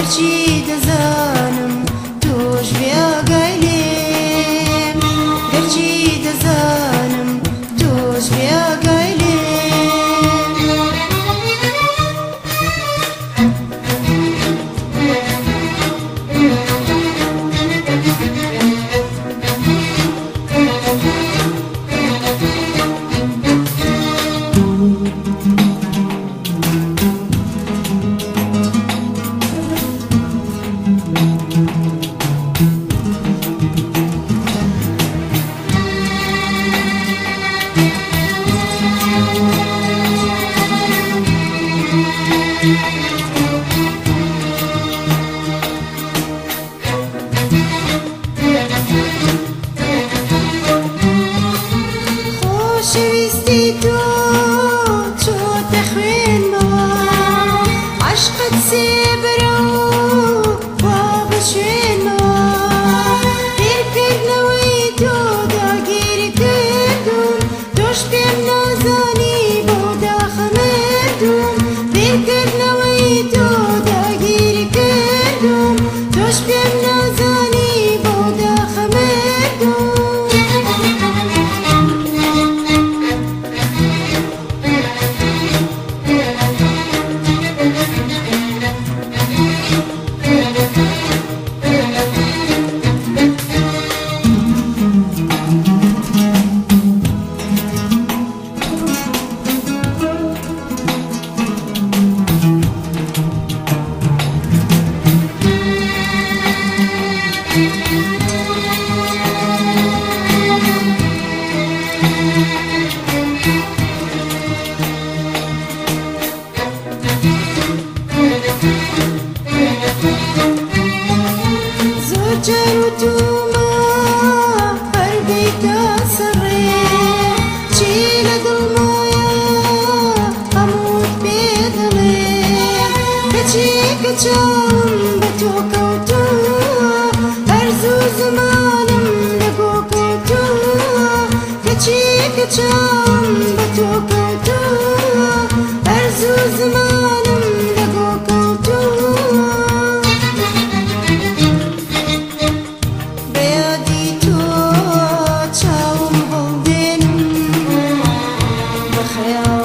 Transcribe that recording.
گرچی دەزانم تۆش بێگای لێم گەرچی دەزانم تۆش بێگای خۆشەویستی تۆ چۆتە خوێنمەوە عەشقت سێبەرە و وا بەشوێنمەوە پێرکردنەوەی تۆ داگیری کردوم تۆش پێم نازانی بۆ داخەمردوم پێرکردنەوەی تۆ داگیری کردوم تۆش پێم نازانی بۆ داخەمردوم جار وتوما قلبيتا سري شيل ظلمايا أموت بدمي كتشي كتشام بتوكا وتوا أرزو زمانم لقوكا وتوا كتشي كتشام بتوكا وتوا أرزو زمانم لقوكا وتوا خيال